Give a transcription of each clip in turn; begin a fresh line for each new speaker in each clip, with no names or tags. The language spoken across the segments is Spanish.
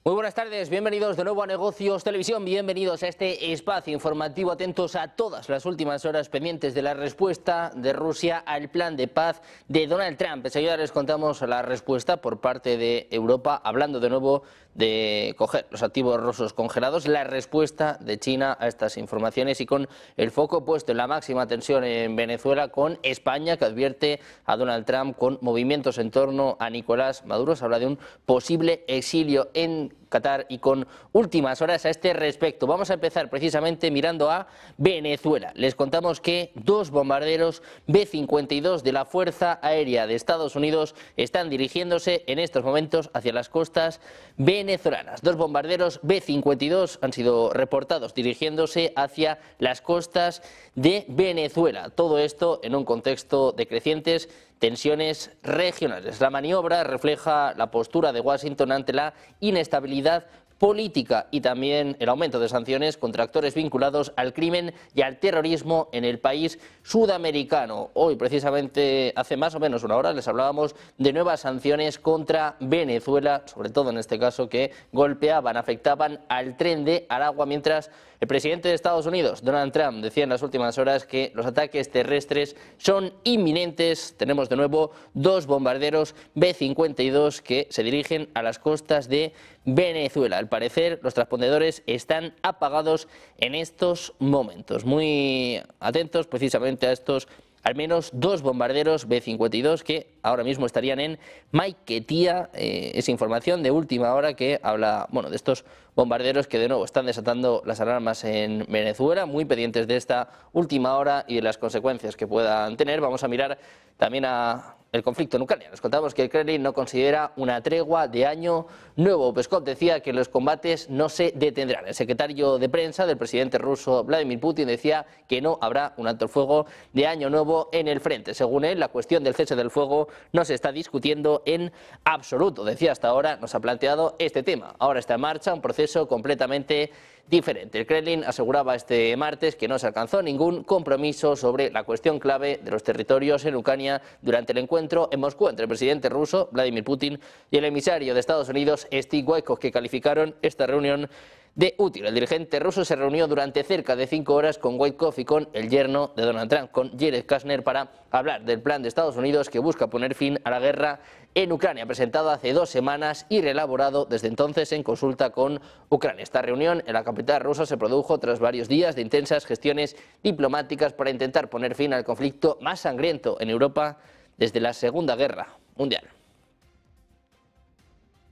Muy buenas tardes, bienvenidos de nuevo a Negocios Televisión, bienvenidos a este espacio informativo, atentos a todas las últimas horas pendientes de la respuesta de Rusia al plan de paz de Donald Trump. Enseguida les contamos la respuesta por parte de Europa, hablando de nuevo de coger los activos rusos congelados, la respuesta de China a estas informaciones y con el foco puesto en la máxima tensión en Venezuela, con España que advierte a Donald Trump con movimientos en torno a Nicolás Maduro. Se habla de un posible exilio en Qatar y con últimas horas a este respecto. Vamos a empezar precisamente mirando a Venezuela. Les contamos que dos bombarderos B-52 de la Fuerza Aérea de Estados Unidos están dirigiéndose en estos momentos hacia las costas venezolanas. Dos bombarderos B-52 han sido reportados dirigiéndose hacia las costas de Venezuela. Todo esto en un contexto de crecientes tensiones regionales. La maniobra refleja la postura de Washington ante la inestabilidad política y también el aumento de sanciones contra actores vinculados al crimen y al terrorismo en el país sudamericano. Hoy, precisamente, hace más o menos una hora, les hablábamos de nuevas sanciones contra Venezuela, sobre todo en este caso que golpeaban, afectaban al tren de Aragua, mientras el presidente de Estados Unidos, Donald Trump, decía en las últimas horas que los ataques terrestres son inminentes. Tenemos de nuevo dos bombarderos B-52 que se dirigen a las costas de Venezuela. Al parecer, los transpondedores están apagados en estos momentos. Muy atentos precisamente a estos al menos dos bombarderos B-52 que ahora mismo estarían en Maiquetía. Es información de última hora que habla, de estos bombarderos que de nuevo están desatando las alarmas en Venezuela, muy pendientes de esta última hora y de las consecuencias que puedan tener. Vamos a mirar también a el conflicto en Ucrania. Les contamos que el Kremlin no considera una tregua de año nuevo. Peskov decía que los combates no se detendrán. El secretario de prensa del presidente ruso Vladimir Putin decía que no habrá un alto el fuego de año nuevo en el frente. Según él, la cuestión del cese del fuego no se está discutiendo en absoluto. Decía, hasta ahora no se ha planteado este tema. Ahora está en marcha un proceso completamente diferente. El Kremlin aseguraba este martes que no se alcanzó ningún compromiso sobre la cuestión clave de los territorios en Ucrania durante el encuentro en Moscú entre el presidente ruso Vladimir Putin y el emisario de Estados Unidos Steve Witkoff, que calificaron esta reunión de útil. El dirigente ruso se reunió durante cerca de 5 horas con Witkoff y con el yerno de Donald Trump, con Jared Kushner, para hablar del plan de Estados Unidos que busca poner fin a la guerra en Ucrania, presentado hace 2 semanas y reelaborado desde entonces en consulta con Ucrania. Esta reunión en la capital rusa se produjo tras varios días de intensas gestiones diplomáticas para intentar poner fin al conflicto más sangriento en Europa desde la Segunda Guerra Mundial.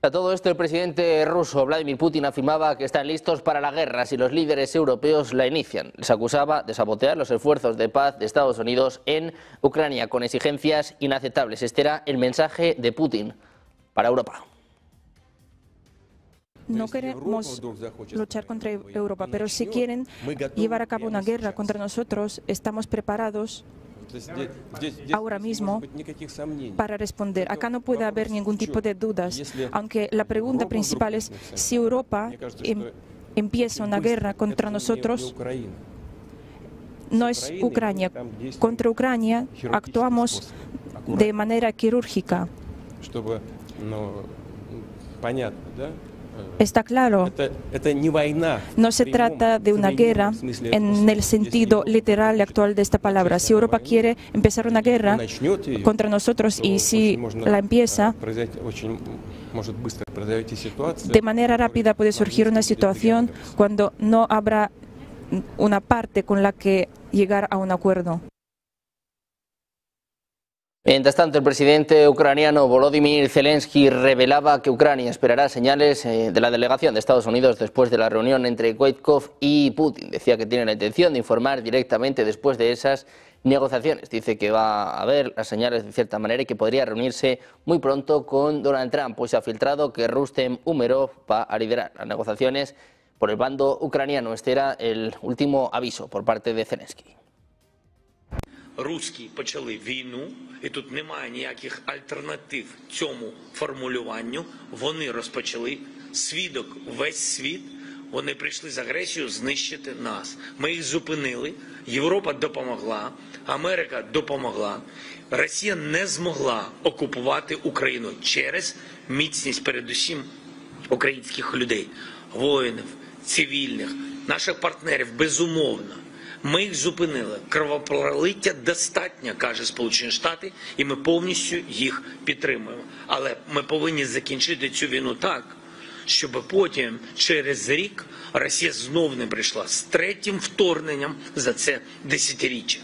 A todo esto, el presidente ruso Vladimir Putin afirmaba que están listos para la guerra si los líderes europeos la inician. Les acusaba de sabotear los esfuerzos de paz de Estados Unidos en Ucrania con exigencias inaceptables. Este era el mensaje de Putin para Europa.
No queremos luchar contra Europa, pero si quieren llevar a cabo una guerra contra nosotros, estamos preparados ahora mismo para responder. Acá no puede haber ningún tipo de dudas, aunque la pregunta principal es si Europa empieza una guerra contra nosotros. No es Ucrania. Contra Ucrania actuamos de manera quirúrgica. Está claro, no se trata de una guerra en el sentido literal y actual de esta palabra. Si Europa quiere empezar una guerra contra nosotros y si la empieza, de manera rápida puede surgir una situación cuando no habrá una parte con la que llegar a un acuerdo.
Mientras tanto, el presidente ucraniano Volodymyr Zelensky revelaba que Ucrania esperará señales de la delegación de Estados Unidos después de la reunión entre Witkoff y Putin. Decía que tiene la intención de informar directamente después de esas negociaciones. Dice que va a ver las señales de cierta manera y que podría reunirse muy pronto con Donald Trump, pues se ha filtrado que Rustem Umerov va a liderar las negociaciones por el bando ucraniano. Este era el último aviso por parte de Zelensky.
Русські почали війну, і тут немає ніяких альтернатив цьому формулюванню. Вони розпочали, свідок весь світ, вони прийшли з агресією знищити нас. Ми їх зупинили, Європа допомогла, Америка допомогла. Росія не змогла окупувати Україну через міцність, передусім, українських людей, воїнів, цивільних, наших партнерів, безумовно. Ми їх зупинили. Кровопролиття достатньо, каже Сполучені Штати, і ми повністю їх підтримуємо. Але ми повинні закінчити цю війну так, щоб потім, через рік, Росія знов не прийшла з третім вторгненням за це десятиріччя.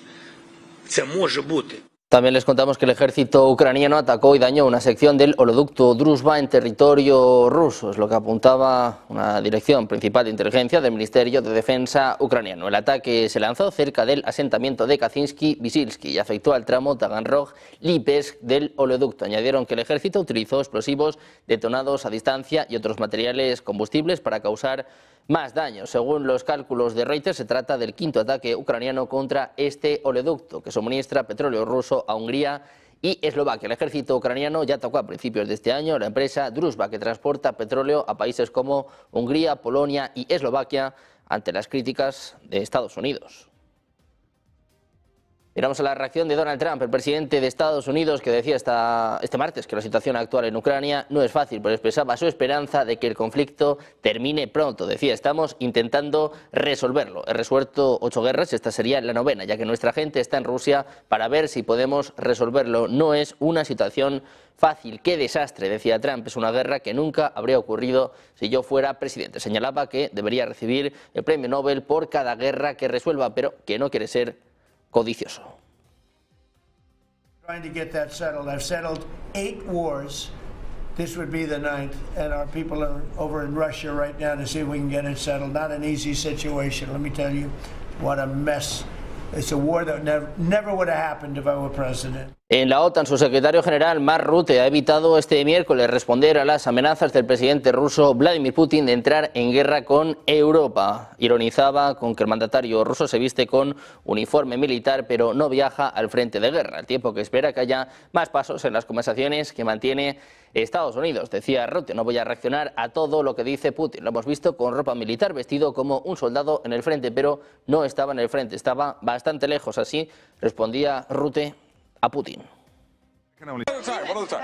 Це може бути.
También les contamos que el ejército ucraniano atacó y dañó una sección del oleoducto Druzhba en territorio ruso, es lo que apuntaba una dirección principal de inteligencia del Ministerio de Defensa ucraniano. El ataque se lanzó cerca del asentamiento de Kaczynski-Wyszynski y afectó al tramo Taganrog-Lipetsk del oleoducto. Añadieron que el ejército utilizó explosivos detonados a distancia y otros materiales combustibles para causar más daños. Según los cálculos de Reuters, se trata del quinto ataque ucraniano contra este oleoducto que suministra petróleo ruso a Hungría y Eslovaquia. El ejército ucraniano ya atacó a principios de este año la empresa Druzhba, que transporta petróleo a países como Hungría, Polonia y Eslovaquia ante las críticas de Estados Unidos. Miramos a la reacción de Donald Trump, el presidente de Estados Unidos, que decía este martes que la situación actual en Ucrania no es fácil, pero expresaba su esperanza de que el conflicto termine pronto. Decía, estamos intentando resolverlo. He resuelto 8 guerras, esta sería la 9ª, ya que nuestra gente está en Rusia para ver si podemos resolverlo. No es una situación fácil. ¡Qué desastre!, decía Trump. Es una guerra que nunca habría ocurrido si yo fuera presidente. Señalaba que debería recibir el premio Nobel por cada guerra que resuelva, pero que no quiere ser codicioso.
Trying to get that settled. I've settled 8 wars. This would be the 9th, and our people are over in Russia right now to see if we can get it settled. Not an easy situation. Let me tell you, what a mess. It's a war that never would have happened if I were president.
En la OTAN, su secretario general, Mark Rutte, ha evitado este miércoles responder a las amenazas del presidente ruso Vladimir Putin de entrar en guerra con Europa. Ironizaba con que el mandatario ruso se viste con uniforme militar, pero no viaja al frente de guerra, al tiempo que espera que haya más pasos en las conversaciones que mantiene Estados Unidos. Decía Rutte, no voy a reaccionar a todo lo que dice Putin. Lo hemos visto con ropa militar, vestido como un soldado en el frente, pero no estaba en el frente, estaba bastante lejos. Así respondía Rutte a Putin.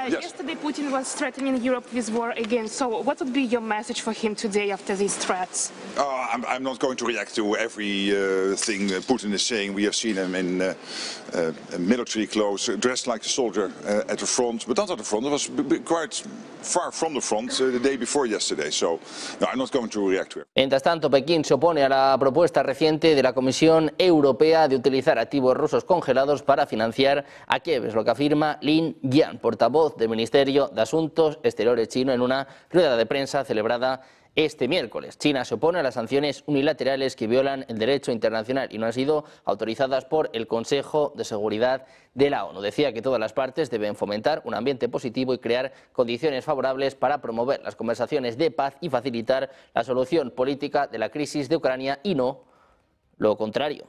Yesterday Putin was threatening Europe with war again. So what would be your message for him today after these threats?
I'm not going to react to everything Putin is saying. We have seen him in military clothes, dressed like a soldier at the front, but not at the front. It was quite far from the front the day before yesterday. So no, I'm not going to react to it.
Mientras tanto, Pekín se opone a la propuesta reciente de la Comisión Europea de utilizar activos rusos congelados para financiar a Kiev, es lo que afirma Lin Jian, portavoz del Ministerio de Asuntos Exteriores chino, en una rueda de prensa celebrada este miércoles. China se opone a las sanciones unilaterales que violan el derecho internacional y no han sido autorizadas por el Consejo de Seguridad de la ONU. Decía que todas las partes deben fomentar un ambiente positivo y crear condiciones favorables para promover las conversaciones de paz y facilitar la solución política de la crisis de Ucrania y no lo contrario.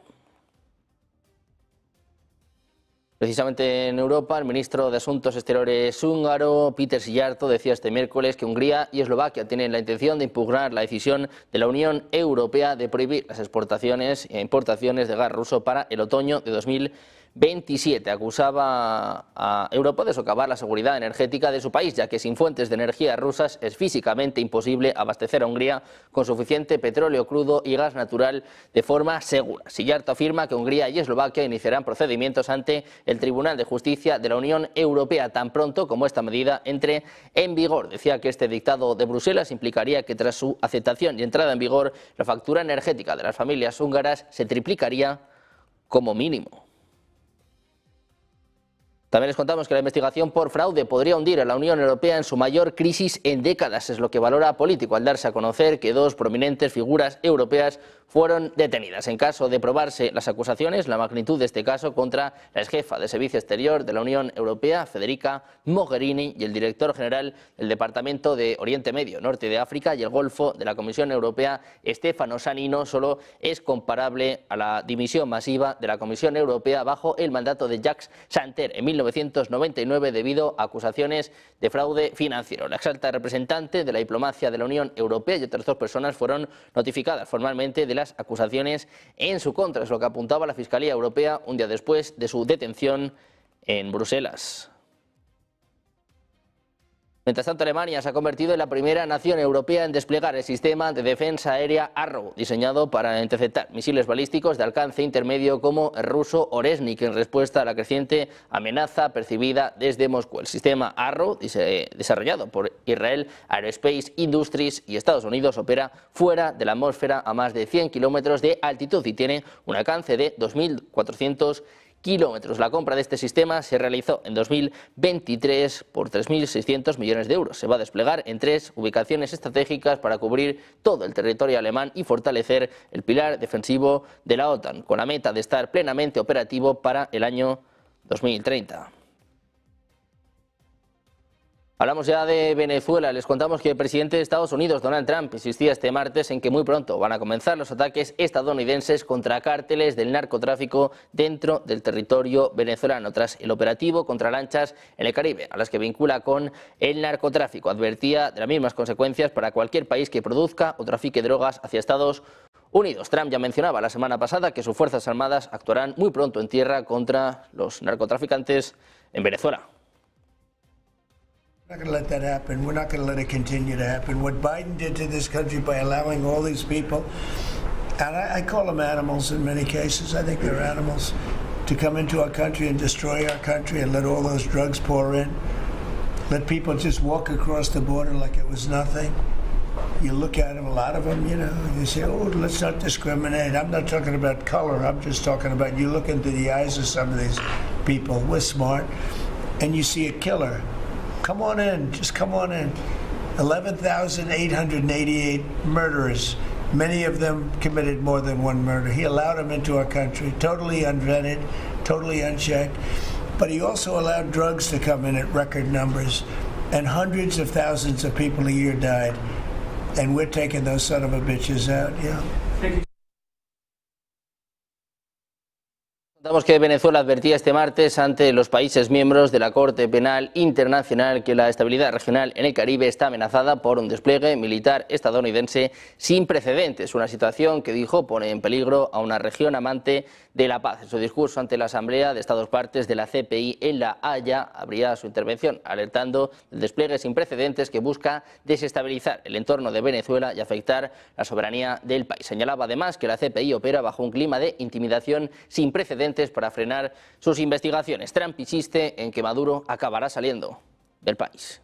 Precisamente en Europa, el ministro de Asuntos Exteriores húngaro, Péter Szijjártó, decía este miércoles que Hungría y Eslovaquia tienen la intención de impugnar la decisión de la Unión Europea de prohibir las exportaciones e importaciones de gas ruso para el otoño de 2027. Acusaba a Europa de socavar la seguridad energética de su país, ya que sin fuentes de energía rusas es físicamente imposible abastecer a Hungría con suficiente petróleo crudo y gas natural de forma segura. Szijjártó afirma que Hungría y Eslovaquia iniciarán procedimientos ante el Tribunal de Justicia de la Unión Europea tan pronto como esta medida entre en vigor. Decía que este dictado de Bruselas implicaría que tras su aceptación y entrada en vigor, la factura energética de las familias húngaras se triplicaría como mínimo. También les contamos que la investigación por fraude podría hundir a la Unión Europea en su mayor crisis en décadas. Es lo que valora Político al darse a conocer que 2 prominentes figuras europeas fueron detenidas. En caso de probarse las acusaciones, la magnitud de este caso contra la exjefa de Servicio Exterior de la Unión Europea, Federica Mogherini, y el director general del Departamento de Oriente Medio, Norte de África y el Golfo de la Comisión Europea, Stefano Sannino, solo es comparable a la dimisión masiva de la Comisión Europea bajo el mandato de Jacques Santer en 1999 debido a acusaciones de fraude financiero. La exalta representante de la diplomacia de la Unión Europea y otras 2 personas fueron notificadas formalmente de las acusaciones en su contra, es lo que apuntaba la Fiscalía Europea un día después de su detención en Bruselas. Mientras tanto, Alemania se ha convertido en la primera nación europea en desplegar el sistema de defensa aérea Arrow, diseñado para interceptar misiles balísticos de alcance intermedio como el ruso Oresnik, en respuesta a la creciente amenaza percibida desde Moscú. El sistema Arrow, desarrollado por Israel Aerospace Industries y Estados Unidos, opera fuera de la atmósfera a más de 100 kilómetros de altitud y tiene un alcance de 2.400 kilómetros. La compra de este sistema se realizó en 2023 por 3.600 millones de euros. Se va a desplegar en 3 ubicaciones estratégicas para cubrir todo el territorio alemán y fortalecer el pilar defensivo de la OTAN, con la meta de estar plenamente operativo para el año 2030. Hablamos ya de Venezuela. Les contamos que el presidente de Estados Unidos, Donald Trump, insistía este martes en que muy pronto van a comenzar los ataques estadounidenses contra cárteles del narcotráfico dentro del territorio venezolano, tras el operativo contra lanchas en el Caribe, a las que vincula con el narcotráfico. Advertía de las mismas consecuencias para cualquier país que produzca o trafique drogas hacia Estados Unidos. Trump ya mencionaba la semana pasada que sus Fuerzas Armadas actuarán muy pronto en tierra contra los narcotraficantes en Venezuela.
We're not going to let that happen. We're not going to let it continue to happen. What Biden did to this country by allowing all these people, and I call them animals in many cases, I think they're animals, to come into our country and destroy our country and let all those drugs pour in. Let people just walk across the border like it was nothing. You look at them, a lot of them, you know, you say, oh, let's not discriminate. I'm not talking about color. I'm just talking about you look into the eyes of some of these people. We're smart. And you see a killer. Come on in, just come on in. 11,888 murderers. Many of them committed more than one murder. He allowed them into our country, totally unvetted, totally unchecked. But he also allowed drugs to come in at record numbers. And hundreds of thousands of people a year died. And we're taking those son of a bitches out, yeah.
Contamos que Venezuela advertía este martes ante los países miembros de la Corte Penal Internacional que la estabilidad regional en el Caribe está amenazada por un despliegue militar estadounidense sin precedentes, una situación que, dijo, pone en peligro a una región amante de la paz. En su discurso ante la Asamblea de Estados Partes de la CPI en La Haya, abría su intervención alertando del despliegue sin precedentes que busca desestabilizar el entorno de Venezuela y afectar la soberanía del país. Señalaba además que la CPI opera bajo un clima de intimidación sin precedentes para frenar sus investigaciones. Trump insiste en que Maduro acabará saliendo del país.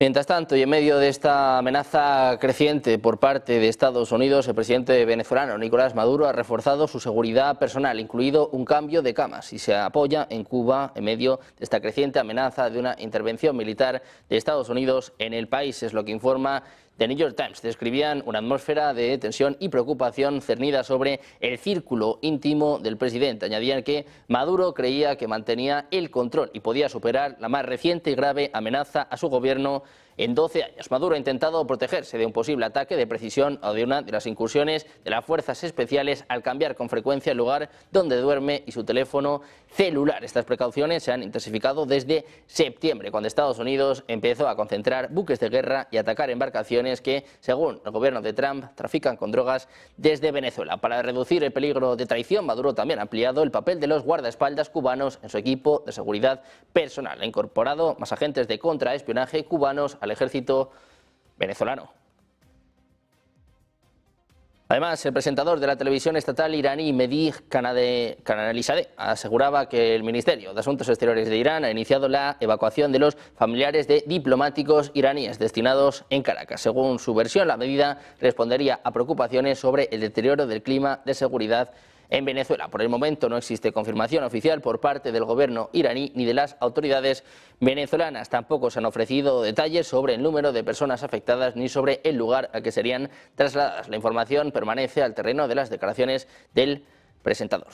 Mientras tanto, y en medio de esta amenaza creciente por parte de Estados Unidos, el presidente venezolano Nicolás Maduro ha reforzado su seguridad personal, incluido un cambio de camas, y se apoya en Cuba en medio de esta creciente amenaza de una intervención militar de Estados Unidos en el país. Es lo que informa The New York Times. Describían una atmósfera de tensión y preocupación cernida sobre el círculo íntimo del presidente. Añadían que Maduro creía que mantenía el control y podía superar la más reciente y grave amenaza a su gobierno en 12 años. Maduro ha intentado protegerse de un posible ataque de precisión o de una de las incursiones de las fuerzas especiales al cambiar con frecuencia el lugar donde duerme y su teléfono celular. Estas precauciones se han intensificado desde septiembre, cuando Estados Unidos empezó a concentrar buques de guerra y atacar embarcaciones que, según el gobierno de Trump, trafican con drogas desde Venezuela. Para reducir el peligro de traición, Maduro también ha ampliado el papel de los guardaespaldas cubanos en su equipo de seguridad personal. Ha incorporado más agentes de contraespionaje cubanos al ejército venezolano. Además, el presentador de la televisión estatal iraní Mehdi Kanalizadeh aseguraba que el Ministerio de Asuntos Exteriores de Irán ha iniciado la evacuación de los familiares de diplomáticos iraníes destinados en Caracas. Según su versión, la medida respondería a preocupaciones sobre el deterioro del clima de seguridad en Venezuela. Por el momento no existe confirmación oficial por parte del gobierno iraní ni de las autoridades venezolanas. Tampoco se han ofrecido detalles sobre el número de personas afectadas ni sobre el lugar al que serían trasladadas. La información permanece al terreno de las declaraciones del presentador.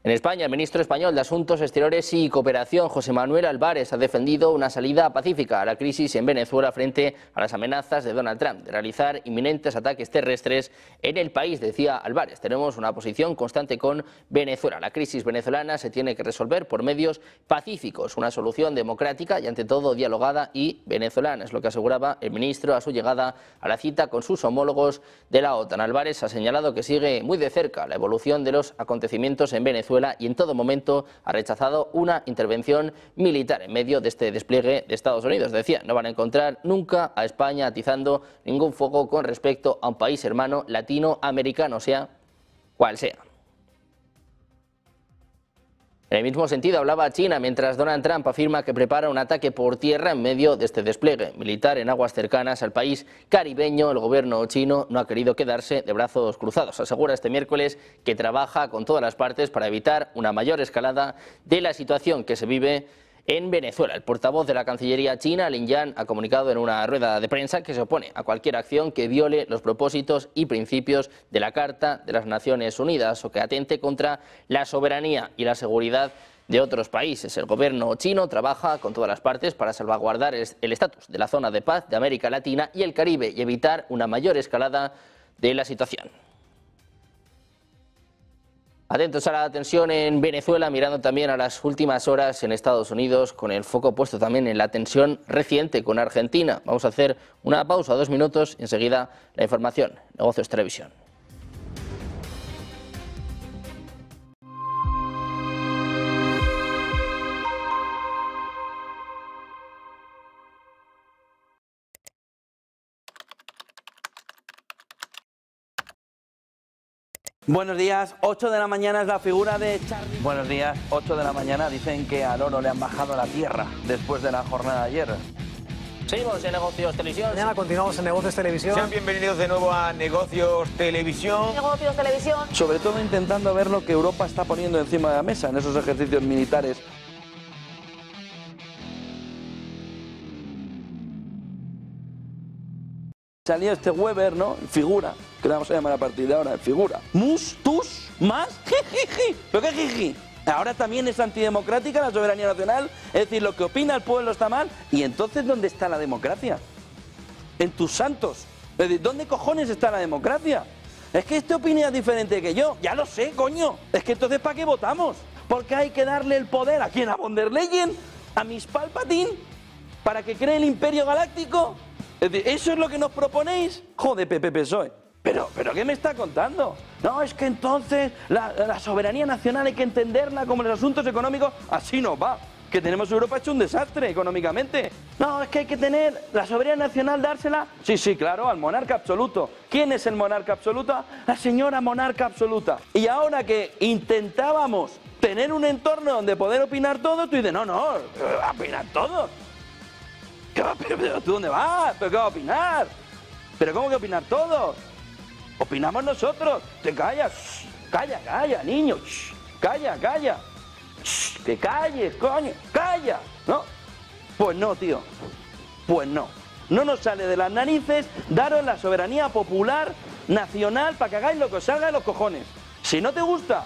En España, el ministro español de Asuntos Exteriores y Cooperación, José Manuel Álvarez, ha defendido una salida pacífica a la crisis en Venezuela frente a las amenazas de Donald Trump de realizar inminentes ataques terrestres en el país. Decía Álvarez: tenemos una posición constante con Venezuela. La crisis venezolana se tiene que resolver por medios pacíficos, una solución democrática y ante todo dialogada y venezolana, es lo que aseguraba el ministro a su llegada a la cita con sus homólogos de la OTAN. Álvarez ha señalado que sigue muy de cerca la evolución de los acontecimientos en Venezuela y en todo momento ha rechazado una intervención militar en medio de este despliegue de Estados Unidos. Decía: no van a encontrar nunca a España atizando ningún fuego con respecto a un país hermano latinoamericano, sea cual sea. En el mismo sentido hablaba China, mientras Donald Trump afirma que prepara un ataque por tierra en medio de este despliegue militar en aguas cercanas al país caribeño. El gobierno chino no ha querido quedarse de brazos cruzados. Asegura este miércoles que trabaja con todas las partes para evitar una mayor escalada de la situación que se vive en Venezuela. El portavoz de la Cancillería china, Lin Yan, ha comunicado en una rueda de prensa que se opone a cualquier acción que viole los propósitos y principios de la Carta de las Naciones Unidas o que atente contra la soberanía y la seguridad de otros países. El gobierno chino trabaja con todas las partes para salvaguardar el estatus de la zona de paz de América Latina y el Caribe y evitar una mayor escalada de la situación. Atentos a la tensión en Venezuela, mirando también a las últimas horas en Estados Unidos, con el foco puesto también en la tensión reciente con Argentina. Vamos a hacer una pausa, 2 minutos, y enseguida la información. Negocios Televisión.
Buenos días, 8 de la mañana es la figura de Charlie. Buenos días, 8 de la mañana, dicen que al oro le han bajado la tierra después de la jornada de ayer.
Seguimos en Negocios Televisión.
Mañana continuamos en Negocios Televisión.
Sean bienvenidos de nuevo a Negocios Televisión.
Negocios Televisión.
Sobre todo intentando ver lo que Europa está poniendo encima de la mesa en esos ejercicios militares. Salió este Weber, ¿no? Figura, que le vamos a llamar a partir de ahora, figura. Mus, tus, más, jijiji. ¿Pero qué jiji? Ahora también es antidemocrática la soberanía nacional, es decir, lo que opina el pueblo está mal. ¿Y entonces dónde está la democracia? En tus santos. Es decir, ¿dónde cojones está la democracia? Es que este opina diferente que yo. Ya lo sé, coño. Es que entonces ¿para qué votamos? Porque hay que darle el poder a quién, a von der Leyen, a Miss Palpatine, para que cree el imperio galáctico. Es decir, ¿eso es lo que nos proponéis? Joder, PSOE. ¿Pero qué me está contando? No, es que entonces la soberanía nacional hay que entenderla como los asuntos económicos. Así no va. Que tenemos Europa hecho un desastre económicamente. No, es que hay que tener la soberanía nacional, dársela. Sí, claro, al monarca absoluto. ¿Quién es el monarca absoluto? La señora monarca absoluta. Y ahora que intentábamos tener un entorno donde poder opinar todo, tú dices, no, opinar todo. ¿Pero tú dónde vas? ¿Pero qué va a opinar? ¿Pero cómo que opinar todos? Opinamos nosotros. Te callas. Calla, niño. Calla. Que calles, coño. Calla. ¿No? Pues no, tío. Pues no. No nos sale de las narices daros la soberanía popular nacional para que hagáis lo que os salga de los cojones. Si no te gusta,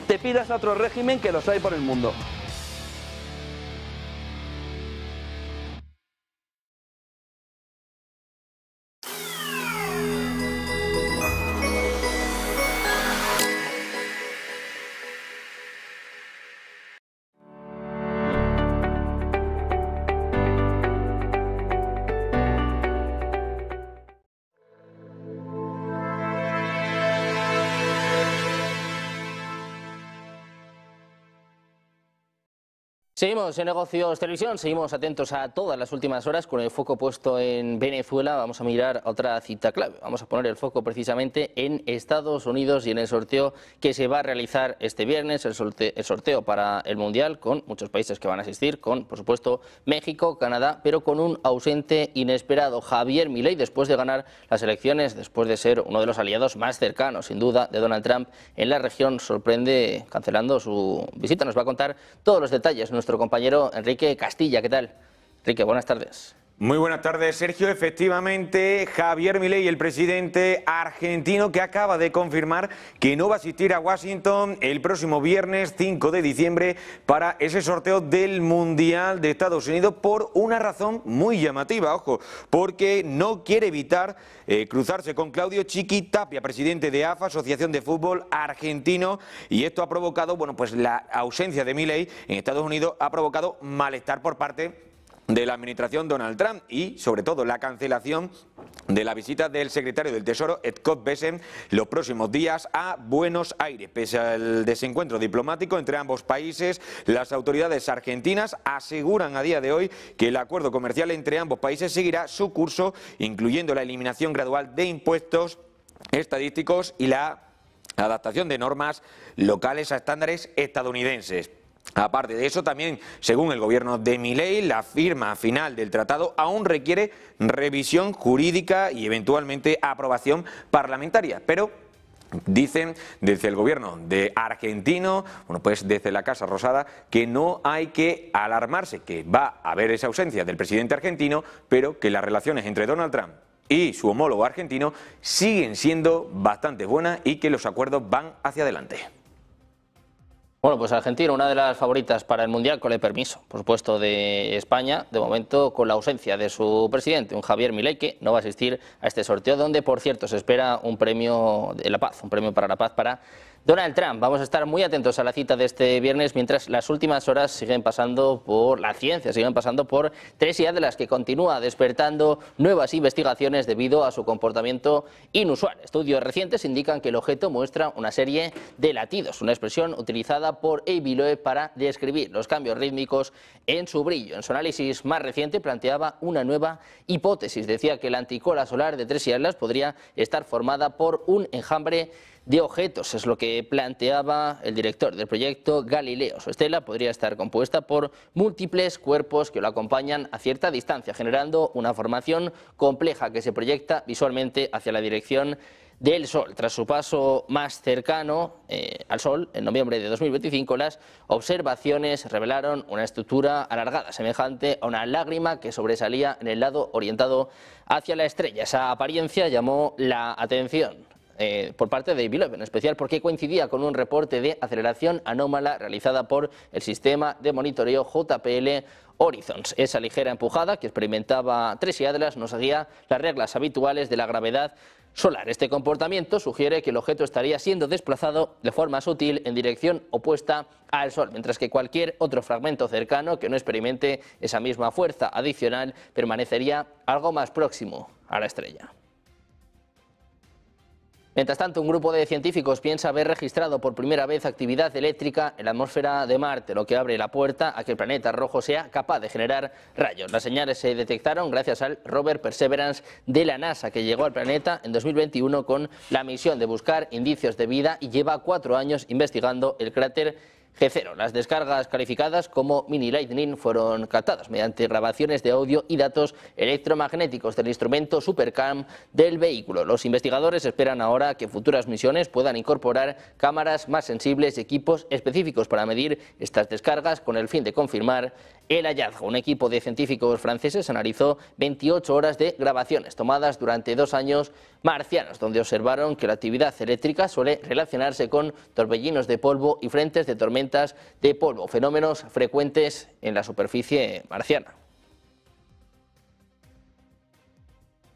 te pidas a otro régimen que los hay por el mundo.
Seguimos en Negocios Televisión, seguimos atentos a todas las últimas horas con el foco puesto en Venezuela. Vamos a mirar a otra cita clave. Vamos a poner el foco precisamente en Estados Unidos y en el sorteo que se va a realizar este viernes, el sorteo para el Mundial, con muchos países que van a asistir, con, por supuesto, México, Canadá, pero con un ausente inesperado, Javier Milei, después de ganar las elecciones, después de ser uno de los aliados más cercanos, sin duda, de Donald Trump en la región, sorprende cancelando su visita. Nos va a contar todos los detalles nuestro compañero Enrique Castilla. ¿Qué tal? Enrique, buenas tardes.
Muy buenas tardes, Sergio. Efectivamente, Javier Milei, el presidente argentino, que acaba de confirmar que no va a asistir a Washington el próximo viernes 5 de diciembre para ese sorteo del Mundial de Estados Unidos por una razón muy llamativa, ojo, porque no quiere evitar cruzarse con Claudio Chiqui Tapia, presidente de AFA, Asociación de Fútbol Argentino, y esto ha provocado, bueno, pues la ausencia de Milei en Estados Unidos ha provocado malestar por parte de la administración Donald Trump y, sobre todo, la cancelación de la visita del secretario del Tesoro, Scott Bessent, los próximos días a Buenos Aires. Pese al desencuentro diplomático entre ambos países, las autoridades argentinas aseguran a día de hoy que el acuerdo comercial entre ambos países seguirá su curso, incluyendo la eliminación gradual de impuestos estadísticos y la adaptación de normas locales a estándares estadounidenses. Aparte de eso, también, según el gobierno de Milei, la firma final del tratado aún requiere revisión jurídica y eventualmente aprobación parlamentaria, pero dicen desde el gobierno de argentino, bueno, pues desde la Casa Rosada, que no hay que alarmarse, que va a haber esa ausencia del presidente argentino, pero que las relaciones entre Donald Trump y su homólogo argentino siguen siendo bastante buenas y que los acuerdos van hacia adelante.
Bueno, pues Argentina, una de las favoritas para el Mundial, con el permiso, por supuesto, de España, de momento con la ausencia de su presidente, un Javier Milei, que no va a asistir a este sorteo, donde, por cierto, se espera un premio de la paz, un premio para la paz para Donald Trump. Vamos a estar muy atentos a la cita de este viernes, mientras las últimas horas siguen pasando por la ciencia, siguen pasando por tres de las que continúa despertando nuevas investigaciones debido a su comportamiento inusual. Estudios recientes indican que el objeto muestra una serie de latidos, una expresión utilizada por Avi Loeb para describir los cambios rítmicos en su brillo. En su análisis más reciente planteaba una nueva hipótesis. Decía que la anticola solar de tres Atlas podría estar formada por un enjambre de objetos, es lo que planteaba el director del proyecto Galileo. Su estela podría estar compuesta por múltiples cuerpos que lo acompañan a cierta distancia, generando una formación compleja que se proyecta visualmente hacia la dirección del Sol. Tras su paso más cercano al Sol, en noviembre de 2025, las observaciones revelaron una estructura alargada, semejante a una lágrima que sobresalía en el lado orientado hacia la estrella. Esa apariencia llamó la atención por parte de Avi Loeb, en especial porque coincidía con un reporte de aceleración anómala realizada por el sistema de monitoreo JPL Horizons. Esa ligera empujada que experimentaba Tracy Atlas no seguía las reglas habituales de la gravedad solar. Este comportamiento sugiere que el objeto estaría siendo desplazado de forma sutil en dirección opuesta al Sol, mientras que cualquier otro fragmento cercano que no experimente esa misma fuerza adicional permanecería algo más próximo a la estrella. Mientras tanto, un grupo de científicos piensa haber registrado por primera vez actividad eléctrica en la atmósfera de Marte, lo que abre la puerta a que el planeta rojo sea capaz de generar rayos. Las señales se detectaron gracias al rover Perseverance de la NASA, que llegó al planeta en 2021 con la misión de buscar indicios de vida y lleva 4 años investigando el cráter G0. Las descargas calificadas como mini lightning fueron captadas mediante grabaciones de audio y datos electromagnéticos del instrumento SuperCam del vehículo. Los investigadores esperan ahora que futuras misiones puedan incorporar cámaras más sensibles y equipos específicos para medir estas descargas con el fin de confirmar el hallazgo. Un equipo de científicos franceses analizó 28 horas de grabaciones tomadas durante 2 años marcianos, donde observaron que la actividad eléctrica suele relacionarse con torbellinos de polvo y frentes de tormentas de polvo, fenómenos frecuentes en la superficie marciana.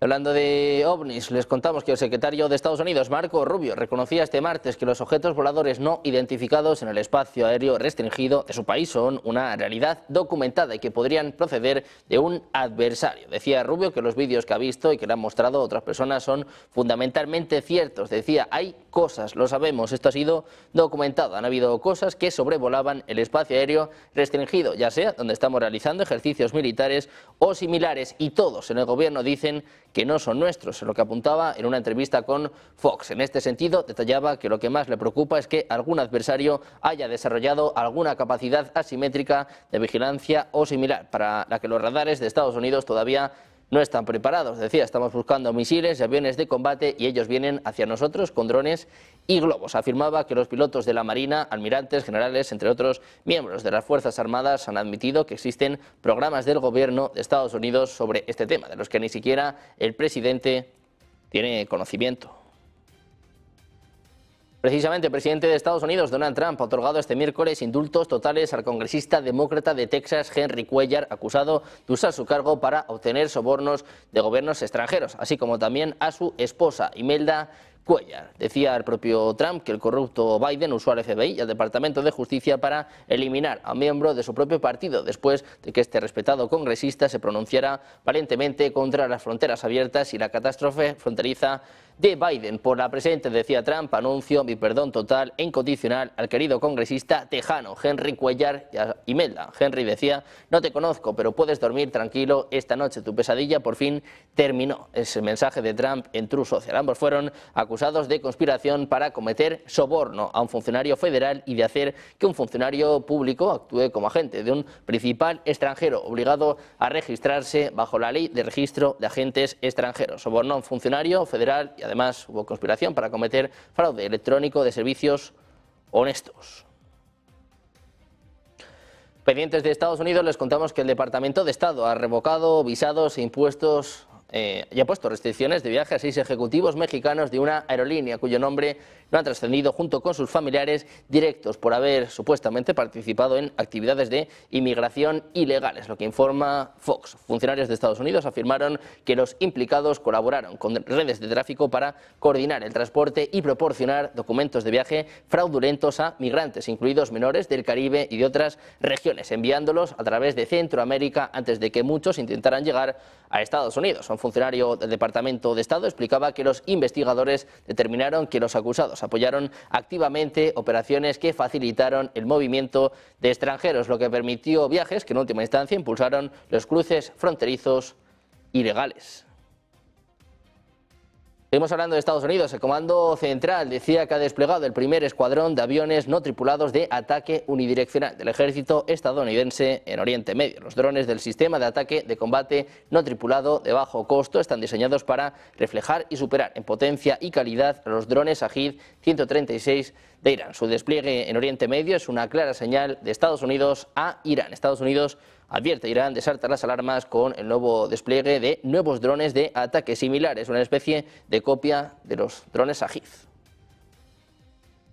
Hablando de ovnis, les contamos que el secretario de Estados Unidos, Marco Rubio, reconocía este martes que los objetos voladores no identificados en el espacio aéreo restringido de su país son una realidad documentada y que podrían proceder de un adversario. Decía Rubio que los vídeos que ha visto y que le han mostrado otras personas son fundamentalmente ciertos. Decía, hay cosas, lo sabemos, esto ha sido documentado. Han habido cosas que sobrevolaban el espacio aéreo restringido, ya sea donde estamos realizando ejercicios militares o similares, y todos en el gobierno dicen que no son nuestros, lo que apuntaba en una entrevista con Fox. En este sentido, detallaba que lo que más le preocupa es que algún adversario haya desarrollado alguna capacidad asimétrica de vigilancia o similar, para la que los radares de Estados Unidos todavía no están preparados. Decía, estamos buscando misiles y aviones de combate y ellos vienen hacia nosotros con drones y globos. Afirmaba que los pilotos de la Marina, almirantes, generales, entre otros miembros de las Fuerzas Armadas, han admitido que existen programas del gobierno de Estados Unidos sobre este tema, de los que ni siquiera el presidente tiene conocimiento. Precisamente el presidente de Estados Unidos, Donald Trump, ha otorgado este miércoles indultos totales al congresista demócrata de Texas, Henry Cuellar, acusado de usar su cargo para obtener sobornos de gobiernos extranjeros, así como también a su esposa, Imelda Cuellar. Decía el propio Trump que el corrupto Biden usó al FBI y al Departamento de Justicia para eliminar a un miembro de su propio partido, después de que este respetado congresista se pronunciara valientemente contra las fronteras abiertas y la catástrofe fronteriza de Biden. Por la presente, decía Trump, anuncio mi perdón total e incondicional al querido congresista tejano Henry Cuellar y a Imelda. Henry decía, no te conozco, pero puedes dormir tranquilo, esta noche tu pesadilla por fin terminó. Es el mensaje de Trump en Truth Social. Ambos fueron acusados de conspiración para cometer soborno a un funcionario federal y de hacer que un funcionario público actúe como agente de un principal extranjero obligado a registrarse bajo la ley de registro de agentes extranjeros. Sobornó a un funcionario federal y además hubo conspiración para cometer fraude electrónico de servicios honestos. Pendientes de Estados Unidos, les contamos que el Departamento de Estado ha revocado visados e impuestos y ha puesto restricciones de viaje a 6 ejecutivos mexicanos de una aerolínea cuyo nombre no ha trascendido, junto con sus familiares directos, por haber supuestamente participado en actividades de inmigración ilegales, lo que informa Fox. Funcionarios de Estados Unidos afirmaron que los implicados colaboraron con redes de tráfico para coordinar el transporte y proporcionar documentos de viaje fraudulentos a migrantes, incluidos menores del Caribe y de otras regiones, enviándolos a través de Centroamérica antes de que muchos intentaran llegar a Estados Unidos. Un funcionario del Departamento de Estado explicaba que los investigadores determinaron que los acusados apoyaron activamente operaciones que facilitaron el movimiento de extranjeros, lo que permitió viajes que en última instancia impulsaron los cruces fronterizos ilegales. Seguimos hablando de Estados Unidos. El Comando Central decía que ha desplegado el primer escuadrón de aviones no tripulados de ataque unidireccional del ejército estadounidense en Oriente Medio. Los drones del sistema de ataque de combate no tripulado de bajo costo están diseñados para reflejar y superar en potencia y calidad a los drones Shahed 136 de Irán. Su despliegue en Oriente Medio es una clara señal de Estados Unidos a Irán. Estados Unidos advierte a Irán de saltar las alarmas con el nuevo despliegue de nuevos drones de ataque similares, una especie de copia de los drones Shahed.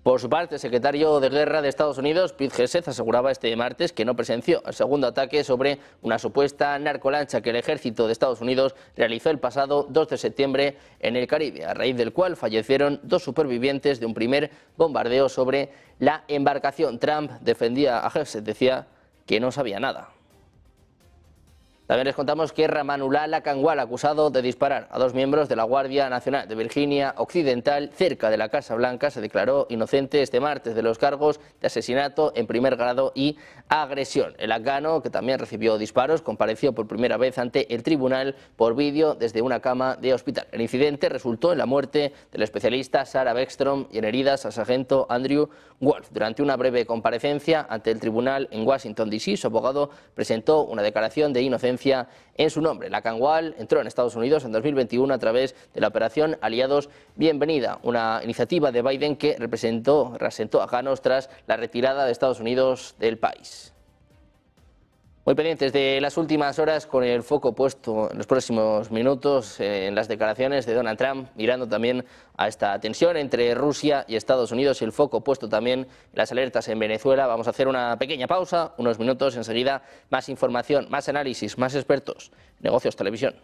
Por su parte, el secretario de Guerra de Estados Unidos, Pete Hegseth, aseguraba este martes que no presenció el segundo ataque sobre una supuesta narcolancha que el ejército de Estados Unidos realizó el pasado 2 de septiembre en el Caribe, a raíz del cual fallecieron 2 supervivientes de un primer bombardeo sobre la embarcación. Trump defendía a Hegseth, decía que no sabía nada. También les contamos que Ramanullah Lakanwal, acusado de disparar a 2 miembros de la Guardia Nacional de Virginia Occidental cerca de la Casa Blanca, se declaró inocente este martes de los cargos de asesinato en primer grado y agresión. El afgano, que también recibió disparos, compareció por primera vez ante el tribunal por vídeo desde una cama de hospital. El incidente resultó en la muerte del especialista Sarah Beckstrom y en heridas al sargento Andrew Wolf. Durante una breve comparecencia ante el tribunal en Washington, D.C., su abogado presentó una declaración de inocencia en su nombre. Lakanwal entró en Estados Unidos en 2021 a través de la operación Aliados Bienvenida, una iniciativa de Biden que reasentó a afganos tras la retirada de Estados Unidos del país. Muy pendientes de las últimas horas, con el foco puesto en los próximos minutos en las declaraciones de Donald Trump, mirando también a esta tensión entre Rusia y Estados Unidos y el foco puesto también en las alertas en Venezuela. Vamos a hacer una pequeña pausa, unos minutos, enseguida más información, más análisis, más expertos. Negocios Televisión.